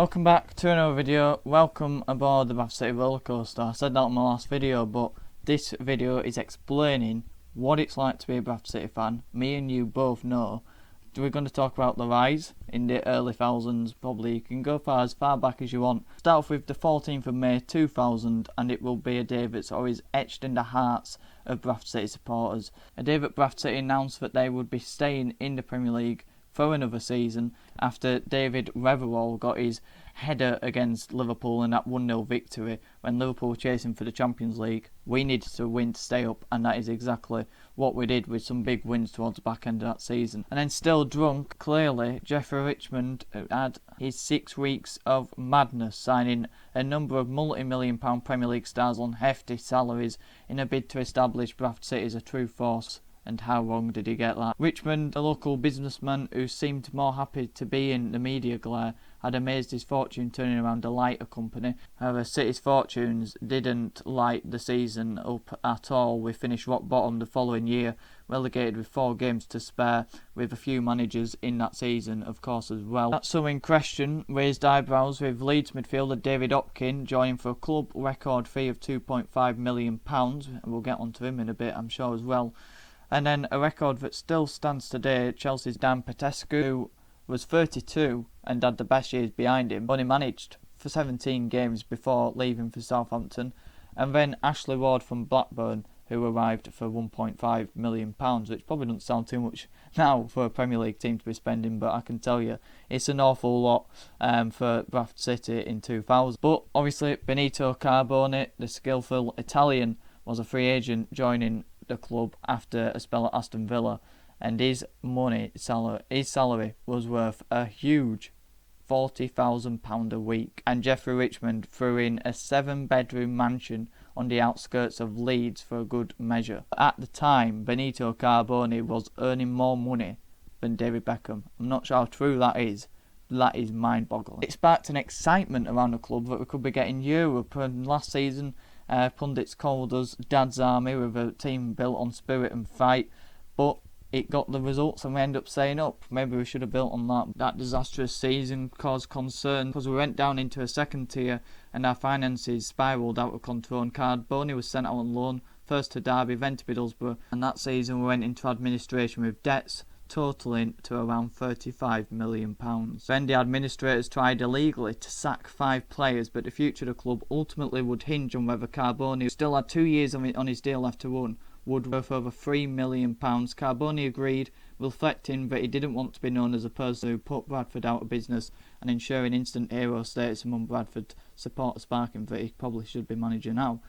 Welcome back to another video. Welcome aboard the Bradford City rollercoaster. I said that in my last video, but this video is explaining what it's like to be a Bradford City fan. Me and you both know. We're going to talk about the rise in the early thousands. Probably you can go as far back as you want. Start off with the 14th of May 2000, and it will be a day that's always etched in the hearts of Bradford City supporters. A day that Bradford City announced that they would be staying in the Premier League for another season after David Reverall got his header against Liverpool in that 1-0 victory when Liverpool were chasing for the Champions League. We needed to win to stay up, and that is exactly what we did with some big wins towards the back end of that season. And then still drunk, clearly, Jeffrey Richmond had his 6 weeks of madness, signing a number of multi-million-pound Premier League stars on hefty salaries in a bid to establish Bradford City as a true force. And how wrong did he get that? Richmond, a local businessman who seemed more happy to be in the media glare, had amazed his fortune turning around a lighter company. However, City's fortunes didn't light the season up at all. We finished rock bottom the following year, relegated with 4 games to spare, with a few managers in that season, of course, as well. That sum in question raised eyebrows, with Leeds midfielder David Hopkin joining for a club record fee of £2.5 million, and we'll get onto him in a bit, I'm sure, as well. And then a record that still stands today, Chelsea's Dan Petescu, who was 32 and had the best years behind him, only managed for 17 games before leaving for Southampton. And then Ashley Ward from Blackburn, who arrived for £1.5 million, which probably doesn't sound too much now for a Premier League team to be spending, but I can tell you it's an awful lot for Bradford City in 2000. But obviously Benito Carbone, the skillful Italian, was a free agent joining the club after a spell at Aston Villa, and his salary was worth a huge £40,000 a week. And Jeffrey Richmond threw in a 7-bedroom mansion on the outskirts of Leeds for a good measure. At the time, Benito Carbone was earning more money than David Beckham. I'm not sure how true that is. That is mind-boggling. It sparked an excitement around the club that we could be getting Europe, and last season pundits called us Dad's Army, with a team built on spirit and fight, but it got the results and we ended up staying up. Maybe we should have built on that. That disastrous season caused concern because we went down into a second tier and our finances spiralled out of control, and Carbone was sent out on loan, first to Derby, then to Middlesbrough, and that season we went into administration with debts totaling to around £35 million. Then the administrators tried illegally to sack 5 players, but the future of the club ultimately would hinge on whether Carbone, who still had 2 years on his deal left to run, would worth over £3 million. Carbone agreed, reflecting that he didn't want to be known as a person who put Bradford out of business and ensuring instant hero status among Bradford supporters, sparking that he probably should be manager now,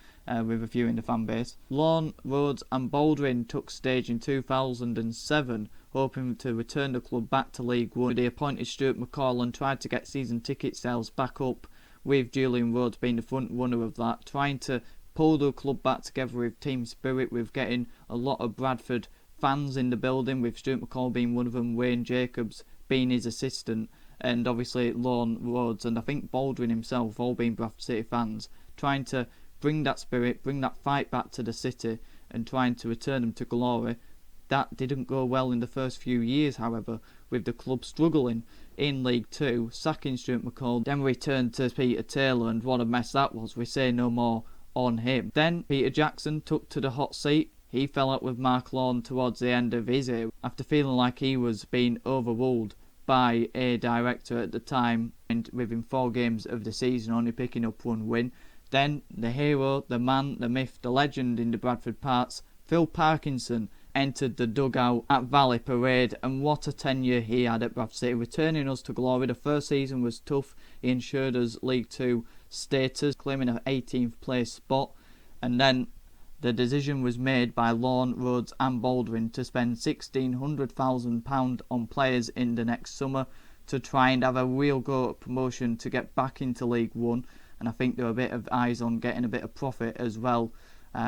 with a few in the fan base. Lawn, Rhodes and Baldwin took stage in 2007, hoping to return the club back to League One. They appointed Stuart McCall and tried to get season ticket sales back up, with Julian Rhodes being the front runner of that, trying to pull the club back together with team spirit, with getting a lot of Bradford fans in the building, with Stuart McCall being one of them, Wayne Jacobs being his assistant, and obviously Lawn, Rhodes and I think Baldwin himself, all being Bradford City fans, trying to bring that spirit, bring that fight back to the city and trying to return them to glory. That didn't go well in the first few years, however, with the club struggling in League 2, sacking Stuart McCall. Then we turned to Peter Taylor, and what a mess that was. We say no more on him. Then Peter Jackson took to the hot seat. He fell out with Mark Lawn towards the end of his era, after feeling like he was being overruled by a director at the time, and within 4 games of the season only picking up 1 win. Then the hero, the man, the myth, the legend in the Bradford parts, Phil Parkinson, entered the dugout at Valley Parade, and what a tenure he had at Bradford City, returning us to glory. The first season was tough. He ensured us League 2 status, claiming an 18th place spot, and then the decision was made by Lawn, Rhodes and Baldwin to spend £1,600,000 on players in the next summer to try and have a real go at promotion to get back into League 1, and I think there were a bit of eyes on getting a bit of profit as well,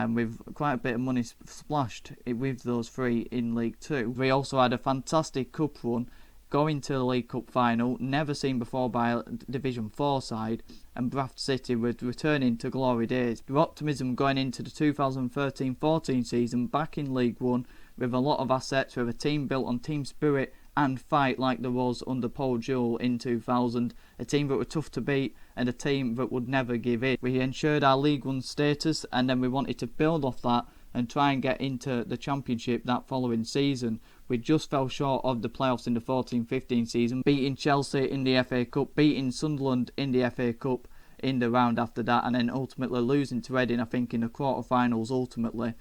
with quite a bit of money splashed with those 3 in League 2. We also had a fantastic cup run, going to the League Cup final, never seen before by a Division 4 side, and Bradford City were returning to glory days. The optimism going into the 2013-14 season back in League 1, with a lot of assets, with a team built on team spirit and fight like there was under Paul Jewell in 2000, a team that were tough to beat and a team that would never give in. We ensured our League One status, and then we wanted to build off that and try and get into the Championship that following season. We just fell short of the playoffs in the 14-15 season, beating Chelsea in the FA Cup, beating Sunderland in the FA Cup in the round after that, and then ultimately losing to Reading, I think, in the quarter-finals ultimately.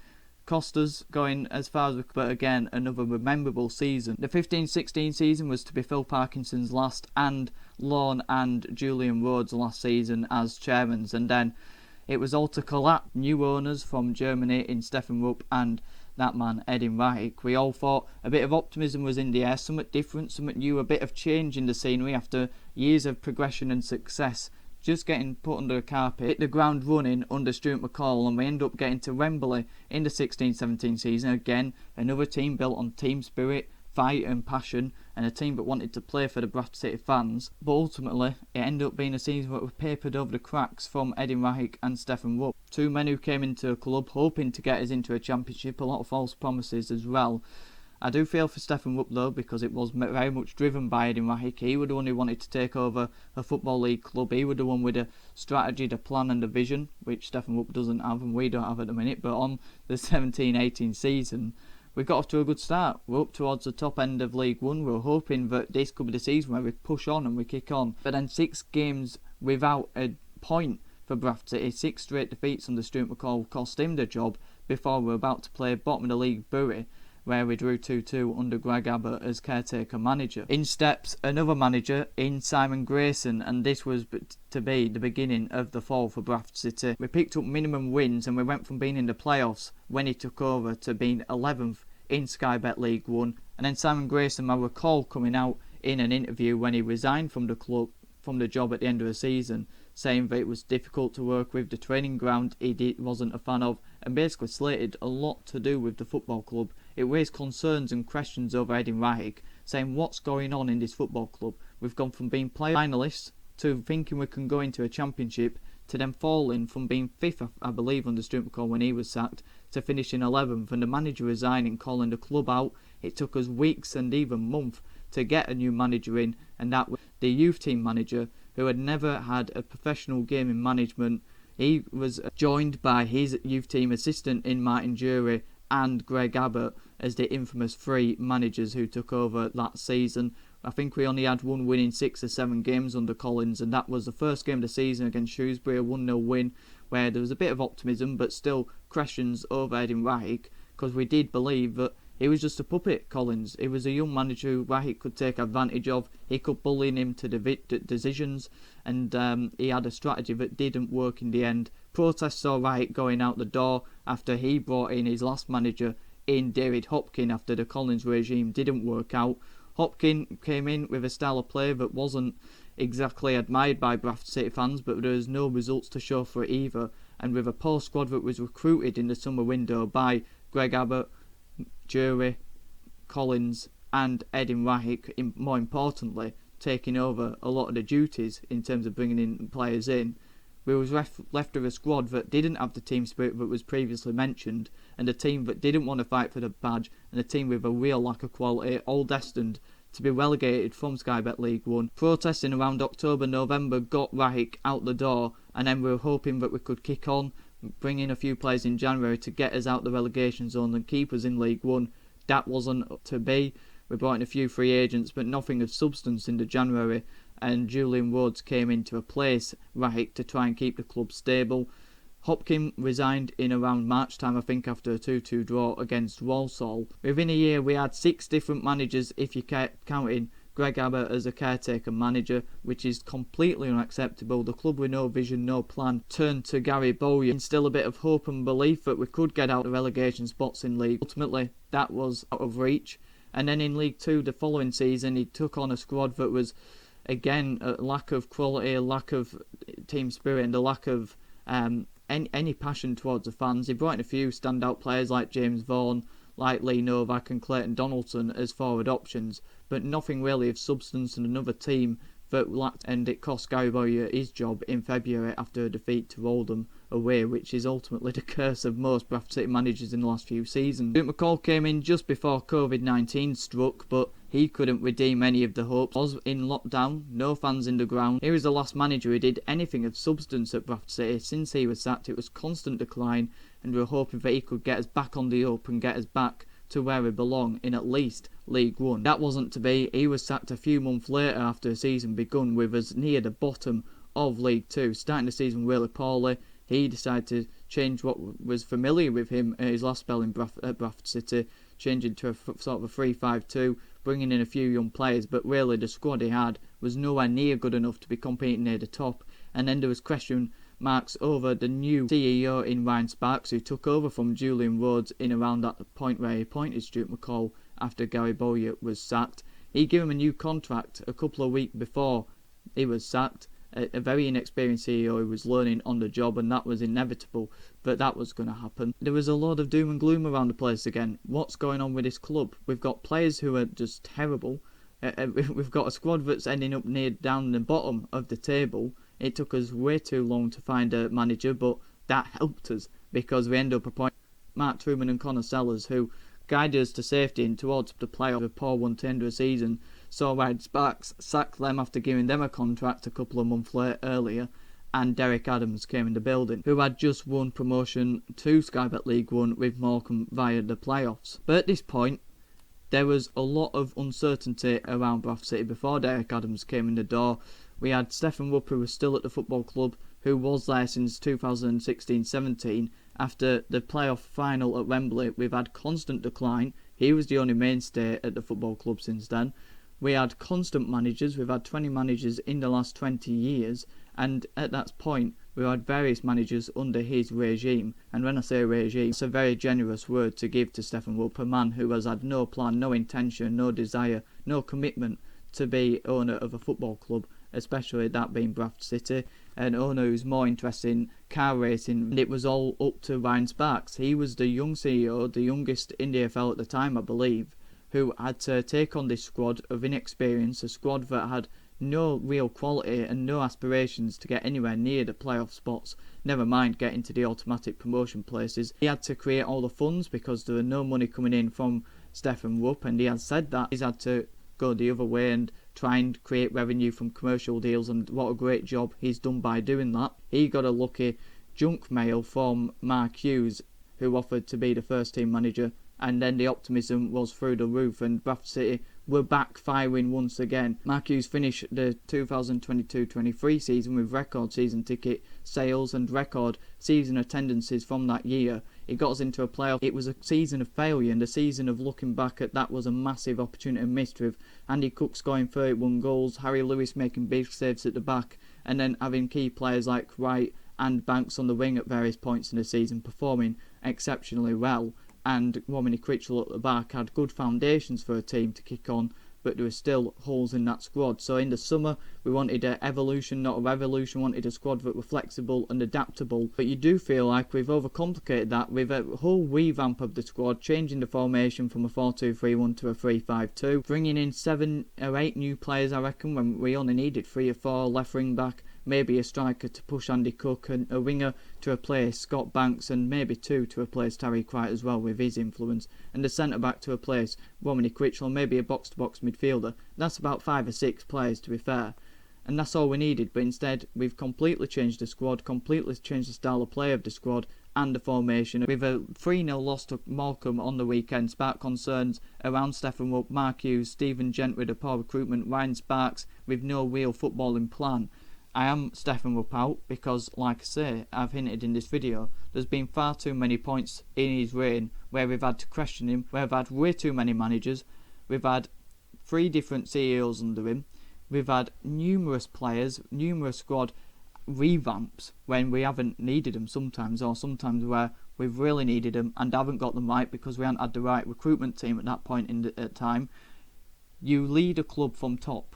Cost us going as far as we could, but again, another memorable season. The 15-16 season was to be Phil Parkinson's last, and Lorne and Julian Rhodes' last season as chairmen, and then it was all to collapse. New owners from Germany in STEFAN RUPP and that man Edin Reich. We all thought a bit of optimism was in the air, something different, something new, a bit of change in the scenery after years of progression and success just getting put under the carpet. Hit the ground running under Stuart McCall, and we end up getting to Wembley in the 16-17 season. Again, another team built on team spirit, fight and passion, and a team that wanted to play for the Bradford City fans. But ultimately, it ended up being a season that was papered over the cracks from Edin Reich and STEFAN RUPP. Two men who came into a club hoping to get us into a championship, a lot of false promises as well. I do feel for STEFAN RUPP though, because it was very much driven by Edin Reich. He was the one who wanted to take over a Football League club. He was the one with a strategy, the plan and the vision, which STEFAN RUPP doesn't have and we don't have at the minute. But on the 17-18 season, we got off to a good start. We're up towards the top end of League One. We're hoping that this could be the season where we push on and we kick on. But then 6 games without a point for Bradford City, 6 straight defeats under Stuart McCall cost him the job before we're about to play bottom of the league Bury, where we drew 2-2 under Greg Abbott as caretaker manager. In steps another manager in Simon Grayson, and this was to be the beginning of the fall for Bradford City. We picked up minimum wins and we went from being in the playoffs when he took over to being 11th in Sky Bet League One. And then Simon Grayson, I recall coming out in an interview when he resigned from the club, from the job at the end of the season, saying that it was difficult to work with, the training ground he wasn't a fan of, and basically slated a lot to do with the football club. It raised concerns and questions over Edin Reich, saying what's going on in this football club. We've gone from being finalists to thinking we can go into a championship, to then falling from being 5th, I believe, under Stuart McCall when he was sacked, to finishing 11th, and the manager resigning, calling the club out. It took us weeks and even months to get a new manager in, and that was the youth team manager, who had never had a professional game in management. He was joined by his youth team assistant in Martin Jury and Greg Abbott as the infamous 3 managers who took over that season. I think we only had one win in 6 or 7 games under Collins, and that was the first game of the season against Shrewsbury, a 1-0 win, where there was a bit of optimism but still questions over Edin Reich, because we did believe that he was just a puppet, Collins. He was a young manager who Reich could take advantage of. He could bully him to decisions, and he had a strategy that didn't work in the end. Protests saw Reich going out the door after he brought in his last manager in David Hopkin after the Collins regime didn't work out. Hopkin came in with a style of play that wasn't exactly admired by Bradford City fans, but there was no results to show for it either. And with a poor squad that was recruited in the summer window by Greg Abbott, Jury, Collins and Edin Reich, more importantly, taking over a lot of the duties in terms of bringing in players in, we was left with a squad that didn't have the team spirit that was previously mentioned, and a team that didn't want to fight for the badge, and a team with a real lack of quality, all destined to be relegated from Sky Bet League One. Protesting around October, November got Reich out the door, and then we were hoping that we could kick on, bring in a few players in January to get us out the relegation zone and keep us in League One. That wasn't to be. We brought in a few free agents, but nothing of substance into January, and Julian Rhodes came in to replace Reich to try and keep the club stable. Hopkin resigned in around March time, I think, after a 2-2 draw against Walsall. Within a year we had 6 different managers, if you counting Greg Abbott as a caretaker manager, which is completely unacceptable. The club with no vision, no plan, turned to Gary Bowyer, instill a bit of hope and belief that we could get out the relegation spots in League. Ultimately, that was out of reach. And then in League 2 the following season, he took on a squad that was, again, a lack of quality, a lack of team spirit, and a lack of any passion towards the fans. He brought in a few standout players like James Vaughan, like Lee Novak and Clayton Donaldson as forward options, but nothing really of substance, and another team that lacked, and it cost Gary Bowyer his job in February after a defeat to Oldham away, which is ultimately the curse of most Bradford City managers in the last few seasons. Stuart McCall came in just before COVID-19 struck, but he couldn't redeem any of the hopes. Was in lockdown, no fans in the ground. He was the last manager who did anything of substance at Bradford City. Since he was sacked, it was constant decline, and we were hoping that he could get us back on the up and get us back to where we belong in at least League One. That wasn't to be. He was sacked a few months later after the season begun, with us near the bottom of League Two, starting the season really poorly. He decided to change what was familiar with him at his last spell in Bradford City, changing to a sort of a 3-5-2, bringing in a few young players, but really the squad he had was nowhere near good enough to be competing near the top. And then there was question marks over the new CEO in Ryan Sparks, who took over from Julian Rhodes in around that point where he appointed Stuart McCall after Gary Bowyer was sacked. He gave him a new contract a couple of weeks before he was sacked. A very inexperienced CEO who was learning on the job, and that was inevitable, but that was going to happen. There was a lot of doom and gloom around the place again. What's going on with this club? We've got players who are just terrible. We've got a squad that's ending up near down the bottom of the table. It took us way too long to find a manager, but that helped us because we ended up appointing Mark Truman and Connor Sellers, who guided us to safety and towards the playoff. A poor one to end of the season. So Ryan Sparks sacked them after giving them a contract a couple of months earlier, and Derek Adams came in the building, who had just won promotion to Sky Bet League One with Morecambe via the playoffs. But at this point, there was a lot of uncertainty around Bradford City before Derek Adams came in the door. We had STEFAN, who was still at the football club, who was there since 2016-17. After the playoff final at Wembley, we've had constant decline. He was the only mainstay at the football club since then. We had constant managers. We've had 20 managers in the last 20 years, and at that point we had various managers under his regime. And when I say regime, it's a very generous word to give to STEFAN RUPP, a man who has had no plan, no intention, no desire, no commitment to be owner of a football club, especially that being Bradford City, an owner who's more interested in car racing. And it was all up to Ryan Sparks. He was the young CEO, the youngest in the AFL at the time, I believe, who had to take on this squad of inexperience, a squad that had no real quality and no aspirations to get anywhere near the playoff spots, never mind getting to the automatic promotion places. He had to create all the funds because there was no money coming in from STEFAN RUPP, and he had said that he's had to go the other way and try and create revenue from commercial deals, and what a great job he's done by doing that. He got a lucky junk mail from Mark Hughes, who offered to be the first team manager, and then the optimism was through the roof, and Bradford City were back firing once again. Mark Hughes finished the 2022-23 season with record season ticket sales and record season attendances from that year. It got us into a playoff. It was a season of failure, and a season of looking back at that was a massive opportunity missed, with Andy Cook scoring 31 goals, Harry Lewis making big saves at the back, and then having key players like Wright and Banks on the wing at various points in the season performing exceptionally well. And Romney Critchell at the back had good foundations for a team to kick on, but there were still holes in that squad. So in the summer, we wanted an evolution, not a revolution. We wanted a squad that were flexible and adaptable. But you do feel like we've overcomplicated that with a whole revamp of the squad, changing the formation from a 4-2-3-1 to a 3-5-2, bringing in 7 or 8 new players, I reckon, when we only needed 3 or 4, left wing back, maybe a striker to push Andy Cook, and a winger to replace Scott Banks, and maybe 2 to replace Terry White as well with his influence, and a centre-back to replace Romney Critchell, maybe a box-to-box midfielder. That's about 5 or 6 players, to be fair, and that's all we needed. But instead, we've completely changed the squad, completely changed the style of play of the squad and the formation. With a 3-0 loss to Morecambe on the weekend, sparked concerns around STEFAN RUPP, Mark Hughes, Stephen Gent with a poor recruitment, Ryan Sparks with no real footballing plan. I am STEFAN RUPP out because, like I say, I've hinted in this video, there's been far too many points in his reign where we've had to question him, where we've had way too many managers, we've had 3 different CEOs under him, we've had numerous players, numerous squad revamps when we haven't needed them sometimes, or sometimes where we've really needed them and haven't got them right because we haven't had the right recruitment team at that point in the time. You lead a club from top.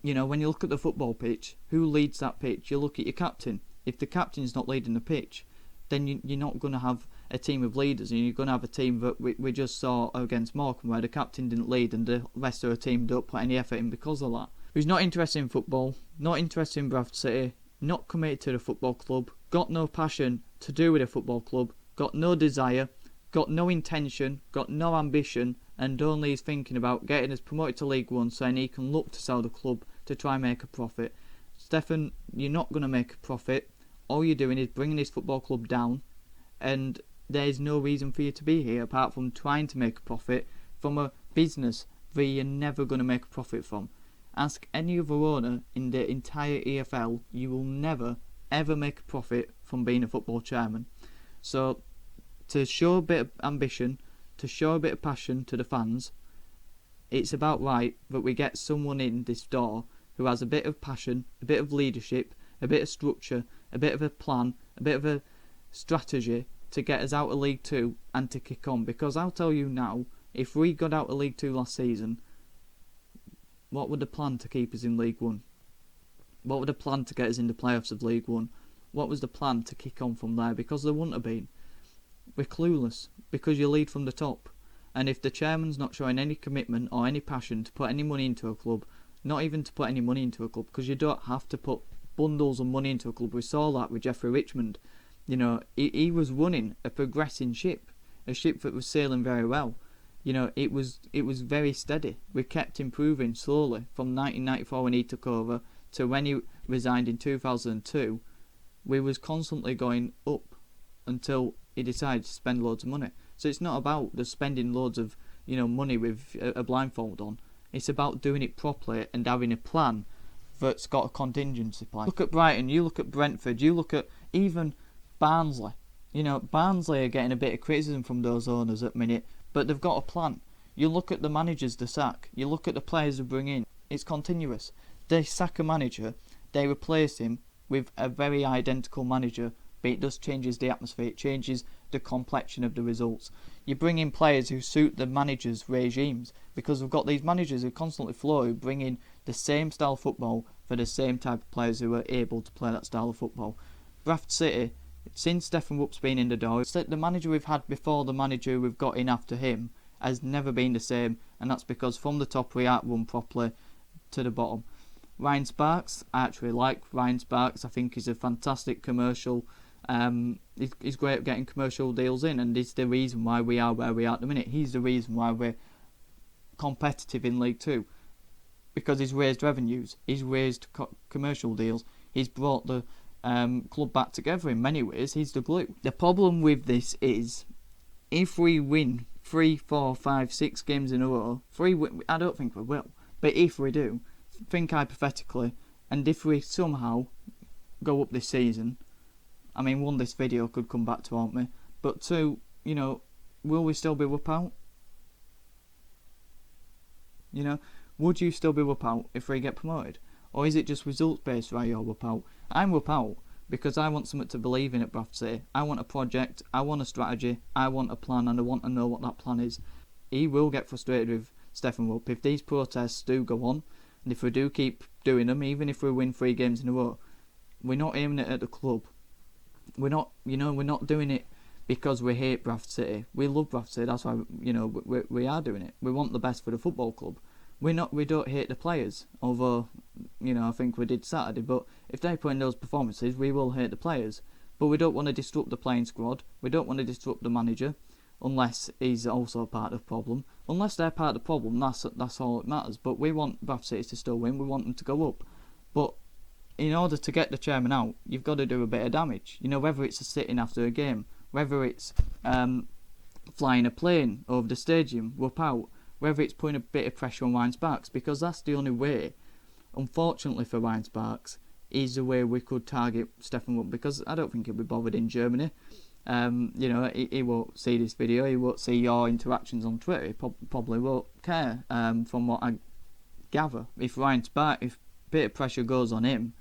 You know, when you look at the football pitch, who leads that pitch? You look at your captain. If the captain's not leading the pitch, then you're not going to have a team of leaders, and you're going to have a team that we just saw against Morecambe, where the captain didn't lead and the rest of the team don't put any effort in because of that. Who's not interested in football, not interested in Bradford City, not committed to the football club, got no passion to do with a football club, got no desire, got no intention, got no ambition, and only is thinking about getting us promoted to League One so then he can look to sell the club to try and make a profit. Stefan, you're not going to make a profit. All you're doing is bringing this football club down, and there's no reason for you to be here apart from trying to make a profit from a business that you're never going to make a profit from. Ask any other owner in the entire EFL, you will never ever make a profit from being a football chairman. So to show a bit of ambition, to show a bit of passion to the fans, it's about right that we get someone in this door who has a bit of passion, a bit of leadership, a bit of structure, a bit of a plan, a bit of a strategy to get us out of League 2 and to kick on. Because I'll tell you now, if we got out of League 2 last season, what would the plan to keep us in League 1? What would the plan to get us in the playoffs of League 1? What was the plan to kick on from there? Because there wouldn't have been. We're clueless, because you lead from the top. And if the chairman's not showing any commitment or any passion to put any money into a club, not even to put any money into a club, because you don't have to put bundles of money into a club. We saw that with Jeffrey Richmond. You know, he was running a progressing ship, a ship that was sailing very well. You know, it was very steady. We kept improving slowly from 1994 when he took over to when he resigned in 2002. We was constantly going up until he decided to spend loads of money. So it's not about the spending loads of, you know, money with a blindfold on. It's about doing it properly and having a plan that's got a contingency plan. Look at Brighton, you look at Brentford, you look at even Barnsley. You know, Barnsley are getting a bit of criticism from those owners at the minute, but they've got a plan. You look at the managers they sack, you look at the players they bring in, it's continuous. They sack a manager, they replace him with a very identical manager, but it just changes the atmosphere, it changes the complexion of the results. You bring in players who suit the managers' regimes, because we've got these managers who constantly flow, who bring in the same style of football for the same type of players who are able to play that style of football. Bradford City, since Stefan Rupp's been in the door, the manager we've had before the manager we've got in after him has never been the same, and that's because from the top we aren't run properly to the bottom. Ryan Sparks, I actually like Ryan Sparks. I think he's a fantastic commercial. He's great at getting commercial deals in, and it's the reason why we are where we are at the minute. He's the reason why we're competitive in League 2, because he's raised revenues, he's raised commercial deals, he's brought the club back together in many ways. He's the glue. The problem with this is, if we win 3, 4, 5, 6 games in a row, I don't think we will, but if we do, think hypothetically, and if we somehow go up this season, I mean, 1, this video could come back to haunt me, but 2, you know, will we still be RUPP out? You know, would you still be RUPP out if we get promoted? Or is it just results based why you're RUPP out? I'm RUPP out because I want something to believe in at Bradford City. I want a project, I want a strategy, I want a plan, and I want to know what that plan is. He will get frustrated with Stefan Rupp if these protests do go on, and if we do keep doing them, even if we win 3 games in a row. We're not aiming it at the club. We're not doing it because we hate Bradford City. We love Bradford City. That's why, you know, we are doing it. We want the best for the football club. We don't hate the players, although, you know, I think we did Saturday. But if they put in those performances, we will hate the players. But we don't want to disrupt the playing squad. We don't want to disrupt the manager, unless he's also part of the problem. Unless they're part of the problem, that's all that matters. But we want Bradford City to still win. We want them to go up. But in order to get the chairman out, you've got to do a bit of damage. You know, whether it's a sitting after a game, whether it's flying a plane over the stadium, RUPP out, whether it's putting a bit of pressure on Ryan Sparks, because that's the only way, unfortunately for Ryan Sparks, is the way we could target Stefan Rupp, because I don't think he'll be bothered in Germany. You know, he won't see this video, he won't see your interactions on Twitter, he probably won't care, from what I gather. If Ryan Sparks, if a bit of pressure goes on him,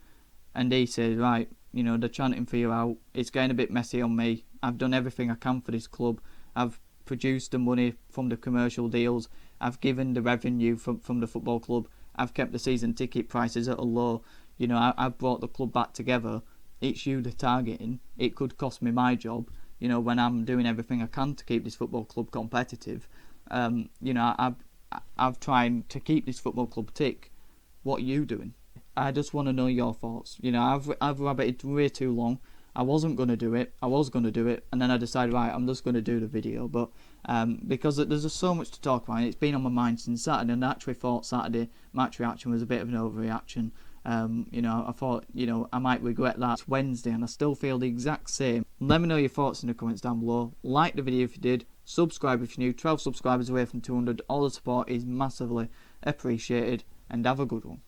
and he says, right, you know, they're chanting for you out, it's getting a bit messy on me, I've done everything I can for this club, I've produced the money from the commercial deals, I've given the revenue from the football club, I've kept the season ticket prices at a low, you know, I've brought the club back together, it's you they're targeting, it could cost me my job, you know, when I'm doing everything I can to keep this football club competitive. You know, I've tried to keep this football club tick. What are you doing? I just want to know your thoughts. You know, I've rabbited way too long. I wasn't going to do it. I was going to do it, and then I decided, right, I'm just going to do the video. But because there's just so much to talk about, and it's been on my mind since Saturday, and I actually thought Saturday match reaction was a bit of an overreaction. I thought, I might regret that. It's Wednesday, and I still feel the exact same. Let me know your thoughts in the comments down below. Like the video if you did. Subscribe if you're new. 12 subscribers away from 200. All the support is massively appreciated, and have a good one.